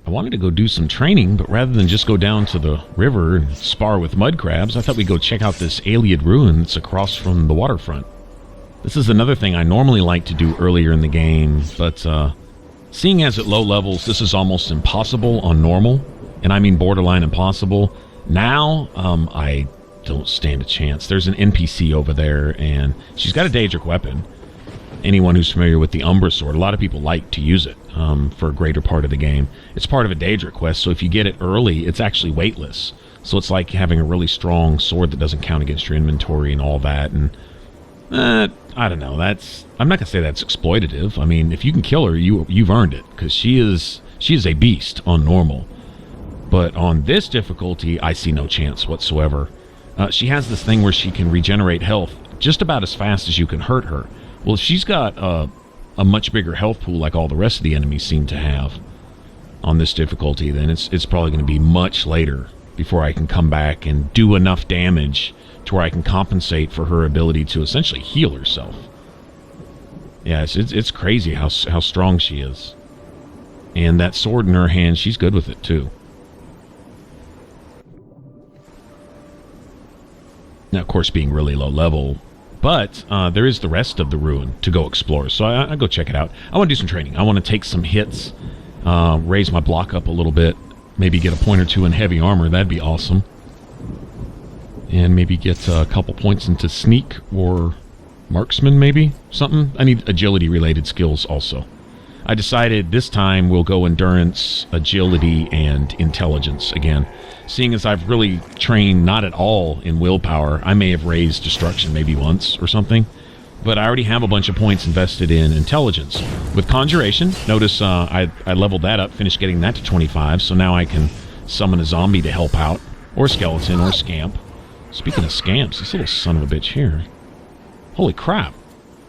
I wanted to go do some training, but rather than just go down to the river and spar with mud crabs, I thought we'd go check out this Ayleid ruin that's across from the waterfront. This is another thing I normally like to do earlier in the game, but seeing as at low levels this is almost impossible on normal, and I mean borderline impossible, now I don't stand a chance. There's an NPC over there, and she's got a Daedric weapon. Anyone who's familiar with the Umbra Sword, a lot of people like to use it for a greater part of the game. It's part of a Daedric quest, so if you get it early, it's actually weightless. So it's like having a really strong sword that doesn't count against your inventory and all that. And I don't know. I'm not gonna say that's exploitative. I mean, if you can kill her, you've earned it, because she is a beast on normal. But on this difficulty, I see no chance whatsoever. She has this thing where she can regenerate health just about as fast as you can hurt her. Well, if she's got a much bigger health pool like all the rest of the enemies seem to have on this difficulty, then it's probably going to be much later before I can come back and do enough damage to where I can compensate for her ability to essentially heal herself. Yeah, it's crazy how strong she is. And that sword in her hand, she's good with it too. Now, of course, being really low level, but there is the rest of the ruin to go explore, so I go check it out. I want to do some training. I want to take some hits, raise my block up a little bit, maybe get a point or two in heavy armor. That'd be awesome. And maybe get a couple points into sneak or marksman, maybe? Something. I need agility-related skills also. I decided this time we'll go endurance, agility, and intelligence again. Seeing as I've really trained not at all in willpower, I may have raised destruction maybe once or something, but I already have a bunch of points invested in intelligence. With conjuration, notice I leveled that up, finished getting that to 25, so now I can summon a zombie to help out, or skeleton, or scamp. Speaking of scamps, this little son of a bitch here. Holy crap.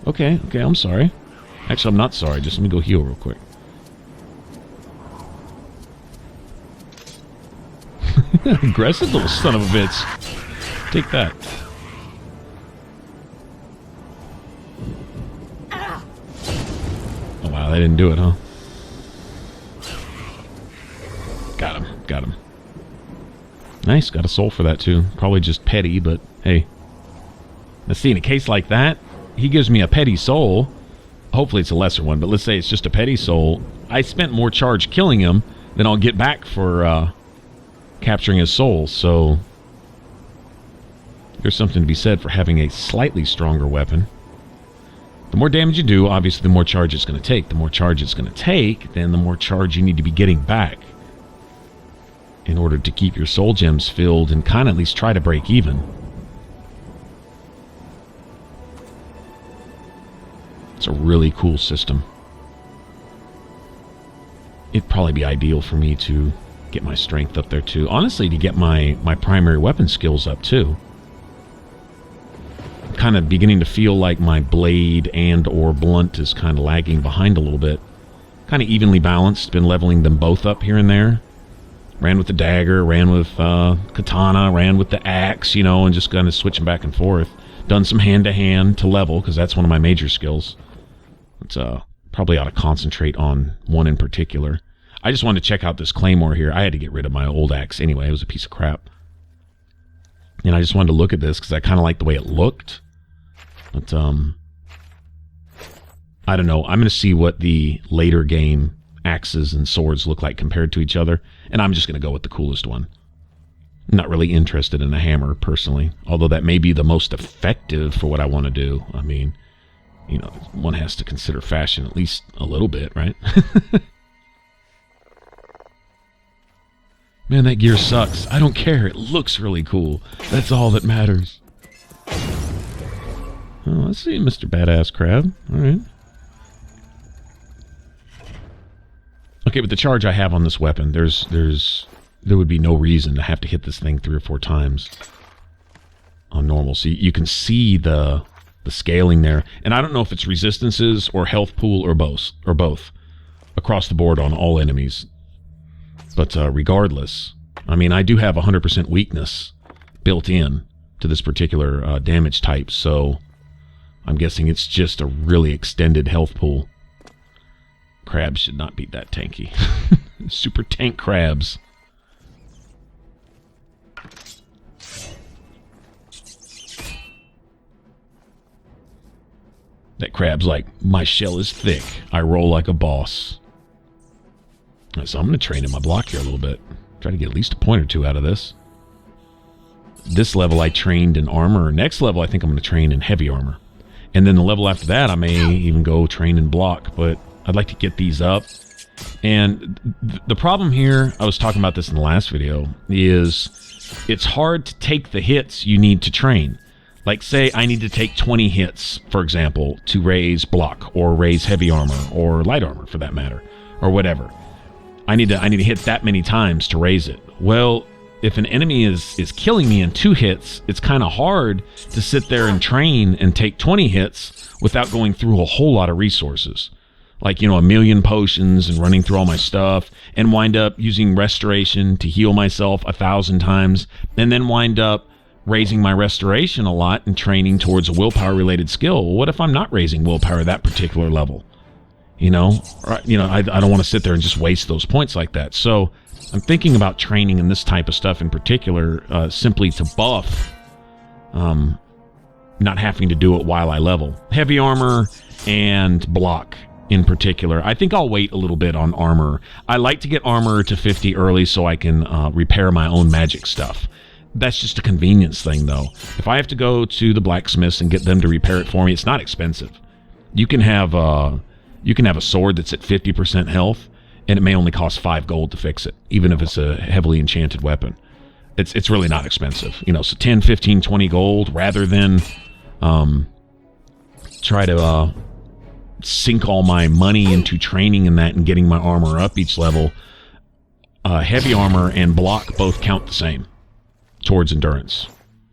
Okay, I'm sorry. Actually, I'm not sorry. Just let me go heal real quick. Aggressive little son of a bitch. Take that. Oh, wow. They didn't do it, huh? Got him. Nice. Got a soul for that, too. Probably just petty, but hey. Let's see. In a case like that, he gives me a petty soul. Hopefully it's a lesser one, but let's say it's just a petty soul. I spent more charge killing him than I'll get back for capturing his soul, so there's something to be said for having a slightly stronger weapon. The more damage you do, obviously the more charge it's going to take. The more charge it's going to take, then the more charge you need to be getting back in order to keep your soul gems filled and kind of at least try to break even. It's a really cool system. It'd probably be ideal for me to get my strength up there too. Honestly, to get my primary weapon skills up too. I'm kind of beginning to feel like my blade and or blunt is kind of lagging behind a little bit. Kind of evenly balanced. Been leveling them both up here and there. Ran with the dagger, ran with katana, ran with the axe, and just kind of switching back and forth. Done some hand-to-hand to level, because that's one of my major skills. It's probably ought to concentrate on one in particular. I just wanted to check out this claymore here. I had to get rid of my old axe anyway. It was a piece of crap. And I just wanted to look at this because I kind of liked the way it looked. But, I don't know. I'm going to see what the later game axes and swords look like compared to each other. And I'm just going to go with the coolest one. I'm not really interested in a hammer, personally. Although that may be the most effective for what I want to do. I mean, one has to consider fashion at least a little bit, right? Man, that gear sucks. I don't care. It looks really cool. That's all that matters. Let's see, Mr. Badass Crab. All right. Okay, but the charge I have on this weapon, there would be no reason to have to hit this thing 3 or 4 times on normal. So you can see the scaling there. And I don't know if it's resistances or health pool or both across the board on all enemies. But regardless, I mean, I do have 100% weakness built in to this particular damage type, so I'm guessing it's just a really extended health pool. Crabs should not be that tanky. Super tank crabs. That crab's like, my shell is thick. I roll like a boss. Right, so I'm going to train in my block here a little bit. Try to get at least a point or 2 out of this. This level I trained in armor. Next level I think I'm going to train in heavy armor. And then the level after that I may even go train in block. But I'd like to get these up. And the problem here, I was talking about this in the last video, is it's hard to take the hits you need to train. Like, say I need to take 20 hits, for example, to raise block or raise heavy armor or light armor for that matter, or whatever. I need to hit that many times to raise it. Well, if an enemy is killing me in 2 hits, it's kind of hard to sit there and train and take 20 hits without going through a whole lot of resources. Like, you know, 1,000,000 potions and running through all my stuff, and wind up using restoration to heal myself 1,000 times, and then wind up raising my restoration a lot and training towards a willpower related skill. Well, what if I'm not raising willpower at that particular level? You know, I don't want to sit there and just waste those points like that. So I'm thinking about training in this type of stuff in particular, simply to buff, not having to do it while I level. Heavy armor and block in particular. I think I'll wait a little bit on armor. I like to get armor to 50 early so I can repair my own magic stuff. That's just a convenience thing, though. If I have to go to the blacksmiths and get them to repair it for me, it's not expensive. You can have a sword that's at 50% health, and it may only cost 5 gold to fix it, even if it's a heavily enchanted weapon. It's really not expensive. You know, so 10, 15, 20 gold, rather than try to sink all my money into training in that and getting my armor up each level. Heavy armor and block both count the same towards endurance.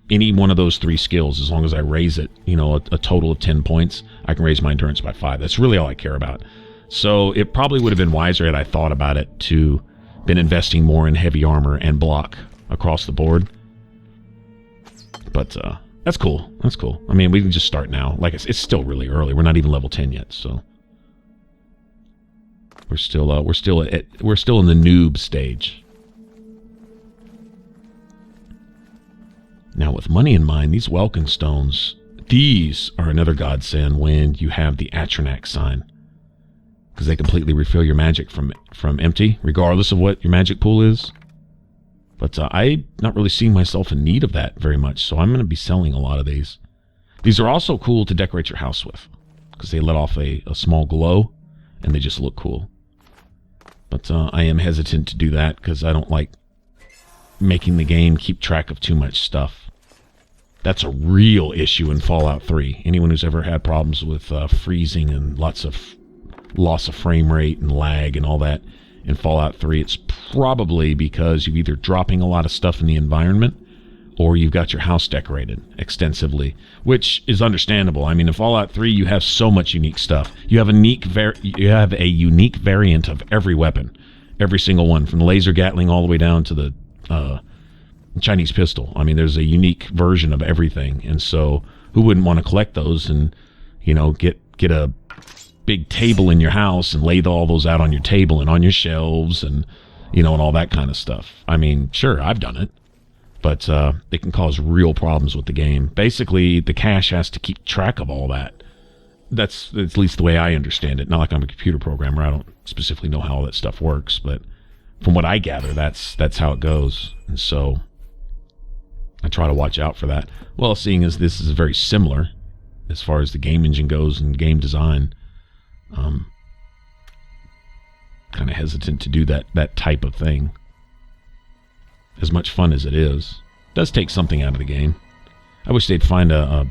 Any one of those 3 skills, as long as I raise it, you know, a total of 10 points, I can raise my endurance by 5. That's really all I care about. So it probably would have been wiser had I thought about it to been investing more in heavy armor and block across the board. But that's cool. That's cool. I mean, we can just start now. Like, it's still really early. We're not even level 10 yet, so we're still in the noob stage. Now, with money in mind, these Welkin stones, these are another godsend when you have the Atronax sign, because they completely refill your magic from empty, regardless of what your magic pool is. But I'm not really seeing myself in need of that very much, so I'm going to be selling a lot of these. These are also cool to decorate your house with, because they let off a small glow, and they just look cool. But I am hesitant to do that, because I don't like making the game keep track of too much stuff. That's a real issue in Fallout 3. Anyone who's ever had problems with freezing and lots of loss of frame rate and lag and all that in Fallout 3, it's probably because you're either dropping a lot of stuff in the environment or you've got your house decorated extensively, which is understandable. I mean, in Fallout 3, you have so much unique stuff. You have a unique variant of every weapon, every single one, from the laser Gatling all the way down to the Chinese pistol. I mean, there's a unique version of everything, and so who wouldn't want to collect those and, you know, get a big table in your house and lay all those out on your table and on your shelves and, you know, and all that kind of stuff. I mean, sure, I've done it, but it can cause real problems with the game. Basically, the cache has to keep track of all that. That's at least the way I understand it. Not like I'm a computer programmer. I don't specifically know how all that stuff works, but from what I gather, that's how it goes. And so I try to watch out for that. Well, seeing as this is very similar as far as the game engine goes and game design, kind of hesitant to do that type of thing. As much fun as it is, it does take something out of the game. I wish they'd find a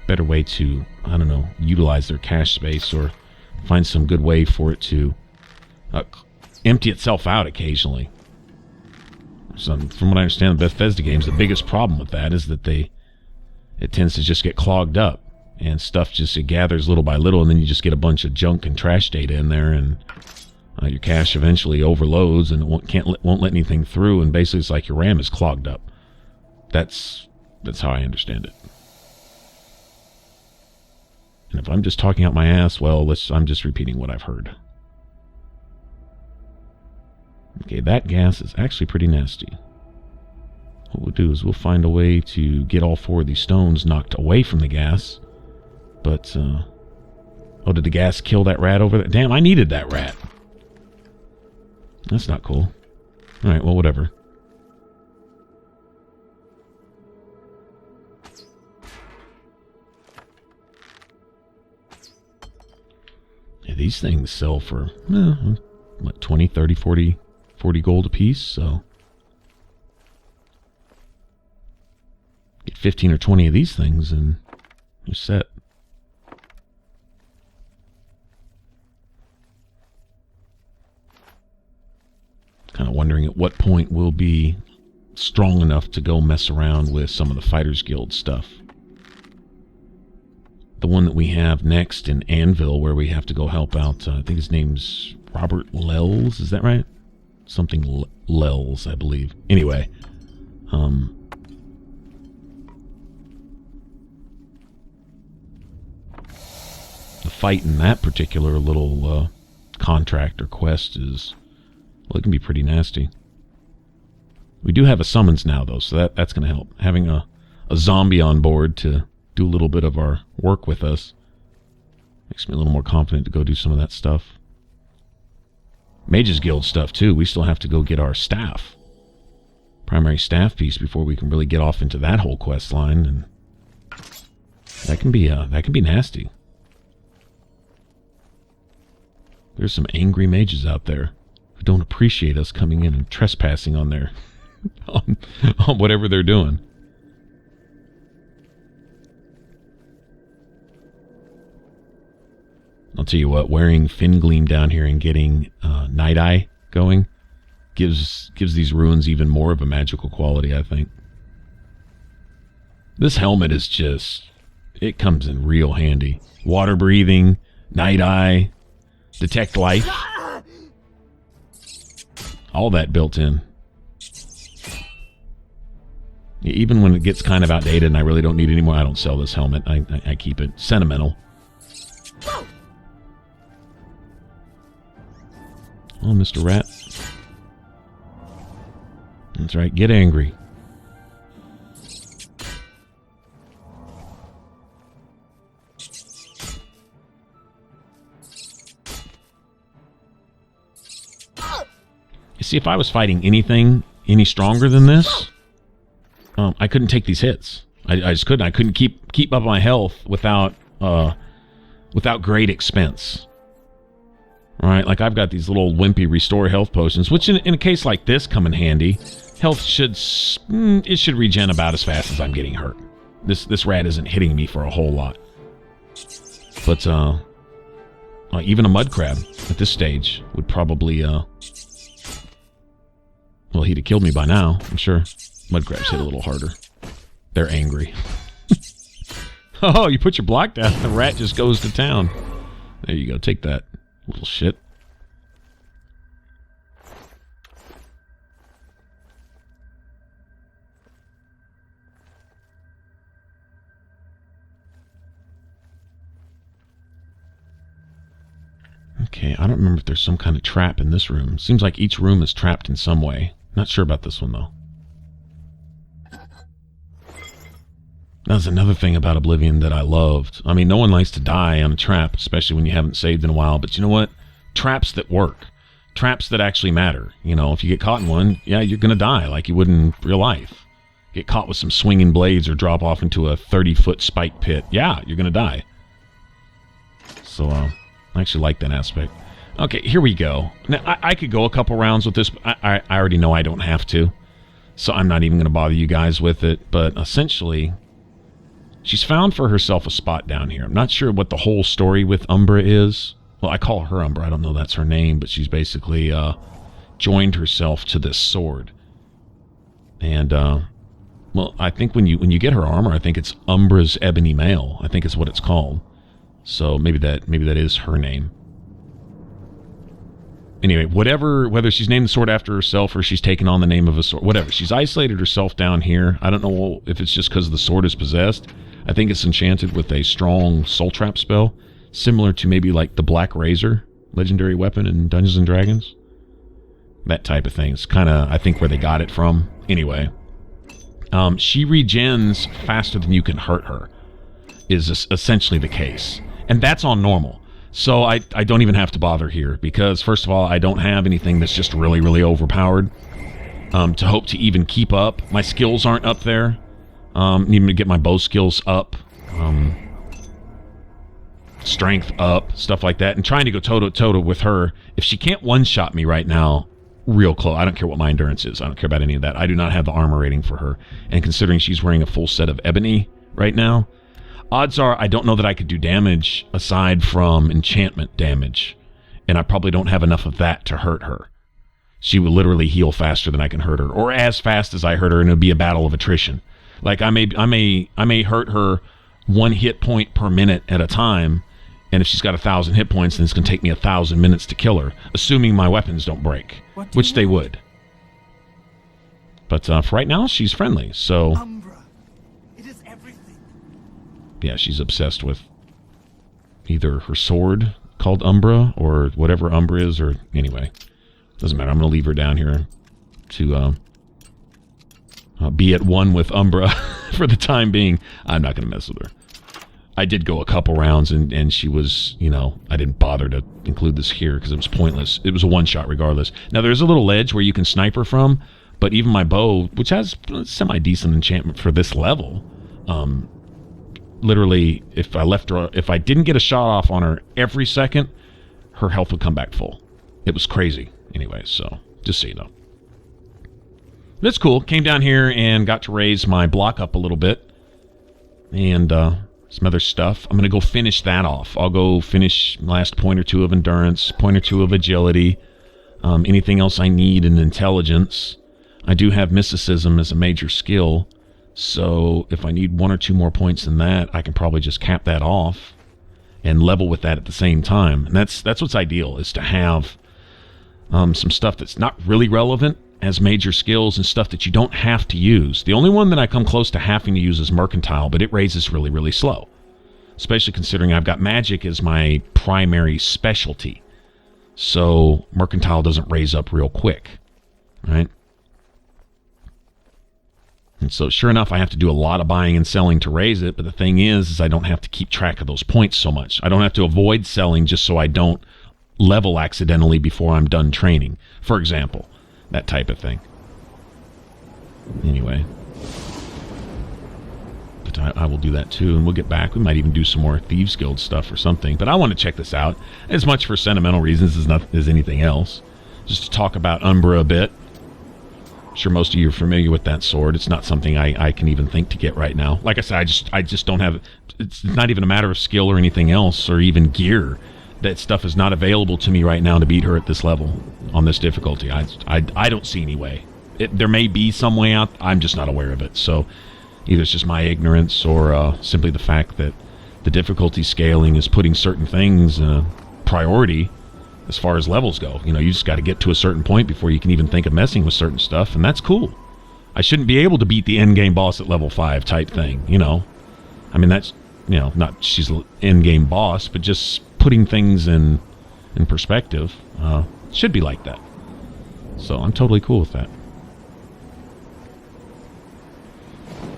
better way to, I don't know, utilize their cache space or find some good way for it to empty itself out occasionally. So, from what I understand, the Bethesda games, the biggest problem with that is that it tends to just get clogged up, and stuff just it gathers little by little, and then you just get a bunch of junk and trash data in there, and your cache eventually overloads, and it won't let anything through, and basically it's like your RAM is clogged up. That's how I understand it. And if I'm just talking out my ass, well, I'm just repeating what I've heard. Okay, that gas is actually pretty nasty. What we'll do is we'll find a way to get all 4 of these stones knocked away from the gas. But, oh, did the gas kill that rat over there? Damn, I needed that rat. That's not cool. Alright, well, whatever. Yeah, these things sell for, what, 20, 30, 40 gold a piece, so get 15 or 20 of these things and you're set. Kind of wondering at what point we'll be strong enough to go mess around with some of the Fighters Guild stuff. The one that we have next in Anvil, where we have to go help out, I think his name's Robert Lells, is that right? Something Lells, I believe. Anyway, the fight in that particular little contract or quest is, well, it can be pretty nasty. We do have a summons now, though, so that's going to help. Having a zombie on board to do a little bit of our work with us makes me a little more confident to go do some of that stuff. Mages Guild stuff, too. We still have to go get our staff. Primary staff piece before we can really get off into that whole quest line, and that can be nasty. There's some angry mages out there who don't appreciate us coming in and trespassing on their on whatever they're doing. I'll tell you what, wearing Fin Gleam down here and getting Night Eye going gives these ruins even more of a magical quality, I think. This helmet is just, it comes in real handy. Water breathing, Night Eye, detect life. All that built in. Even when it gets kind of outdated and I really don't need it anymore, I don't sell this helmet. I keep it sentimental. Oh, Mr. Rat. That's right, get angry. You see, if I was fighting anything any stronger than this, I couldn't take these hits. I just couldn't. I couldn't keep up my health without great expense. All right, like I've got these little wimpy restore health potions, which in a case like this come in handy. Health should regen about as fast as I'm getting hurt. This rat isn't hitting me for a whole lot. But even a mud crab at this stage would probably well, he'd have killed me by now, I'm sure. Mud crabs hit a little harder. They're angry. Oh, you put your block down, the rat just goes to town. There you go, take that, little shit. Okay, I don't remember if there's some kind of trap in this room. Seems like each room is trapped in some way. Not sure about this one, though. That was another thing about Oblivion that I loved. I mean, no one likes to die on a trap, especially when you haven't saved in a while. But you know what? Traps that work. Traps that actually matter. You know, if you get caught in one, yeah, you're going to die like you would in real life. Get caught with some swinging blades or drop off into a 30-foot spike pit. Yeah, you're going to die. So, I actually like that aspect. Okay, here we go. Now, I could go a couple rounds with this, but I already know I don't have to. So I'm not even going to bother you guys with it. But essentially, She's found for herself a spot down here. I'm not sure what the whole story with Umbra is. Well, I call her Umbra. I don't know that's her name, but she's basically joined herself to this sword. And, well, I think when you get her armor, I think it's Umbra's Ebony Mail. I think is what it's called. So maybe that is her name. Anyway, whether she's named the sword after herself or she's taken on the name of a sword, whatever. She's isolated herself down here. I don't know if it's just because the sword is possessed. I think it's enchanted with a strong soul trap spell, similar to maybe like the Black Razor, legendary weapon in Dungeons and Dragons. That type of thing. It's kind of, I think, where they got it from. Anyway, she regens faster than you can hurt her, is essentially the case. And that's on normal. So I don't even have to bother here because, first of all, I don't have anything that's just really, really overpowered to hope to even keep up. My skills aren't up there. Need to get my bow skills up, strength up, stuff like that. And trying to go toe-to-toe with her. If she can't one-shot me right now, real close. I don't care what my endurance is. I don't care about any of that. I do not have the armor rating for her. And considering she's wearing a full set of ebony right now, odds are I don't know that I could do damage aside from enchantment damage. And I probably don't have enough of that to hurt her. She will literally heal faster than I can hurt her. Or as fast as I hurt her, and it'll be a battle of attrition. Like I may hurt her 1 hit point per minute at a time. And if she's got 1,000 hit points, then it's going to take me 1,000 minutes to kill her. Assuming my weapons don't break. Which they would. But for right now, she's friendly. So... yeah, she's obsessed with either her sword called Umbra or whatever Umbra is, or anyway, doesn't matter. I'm going to leave her down here to be at one with Umbra for the time being. I'm not going to mess with her. I did go a couple rounds and she was, you know, I didn't bother to include this here because it was pointless. It was a one-shot regardless. Now, there's a little ledge where you can snipe her from, but even my bow, which has semi-decent enchantment for this level, literally, if I didn't get a shot off on her every second, her health would come back full. It was crazy. Anyway, so just so you know. That's cool. Came down here and got to raise my block up a little bit. And some other stuff. I'm going to go finish that off. I'll go finish last point or two of endurance, point or two of agility, anything else I need in intelligence. I do have mysticism as a major skill. So if I need 1 or 2 more points than that, I can probably just cap that off and level with that at the same time. And that's what's ideal, is to have some stuff that's not really relevant as major skills and stuff that you don't have to use. The only one that I come close to having to use is Mercantile, but it raises really, really slow. Especially considering I've got magic as my primary specialty. So Mercantile doesn't raise up real quick, right? And so, sure enough, I have to do a lot of buying and selling to raise it, but the thing is I don't have to keep track of those points so much. I don't have to avoid selling just so I don't level accidentally before I'm done training, for example. That type of thing. Anyway. But I will do that too, and we'll get back. We might even do some more Thieves Guild stuff or something, but I want to check this out, as much for sentimental reasons as anything else. Just to talk about Umbra a bit. I'm sure most of you are familiar with that sword. It's not something I can even think to get right now. Like I said, I just don't have... It's not even a matter of skill or anything else, or even gear. That stuff is not available to me right now to beat her at this level, on this difficulty. I don't see any way. There may be some way out. I'm just not aware of it. So either it's just my ignorance or simply the fact that the difficulty scaling is putting certain things in a priority as far as levels go. You know, you just got to get to a certain point before you can even think of messing with certain stuff, and that's cool. I shouldn't be able to beat the endgame boss at level 5 type thing, you know. I mean, that's, you know, not she's an endgame boss, but just putting things in perspective should be like that. So I'm totally cool with that.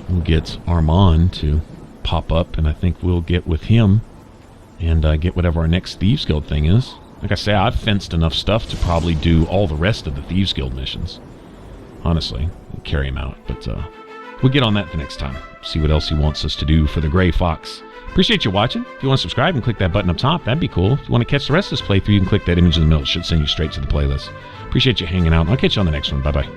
We'll get Armand to pop up, and I think we'll get with him and get whatever our next Thieves Guild thing is. Like I say, I've fenced enough stuff to probably do all the rest of the Thieves Guild missions. Honestly, carry him out. But we'll get on that the next time. See what else he wants us to do for the Gray Fox. Appreciate you watching. If you want to subscribe and click that button up top, that'd be cool. If you want to catch the rest of this playthrough, you can click that image in the middle. It should send you straight to the playlist. Appreciate you hanging out. I'll catch you on the next one. Bye-bye.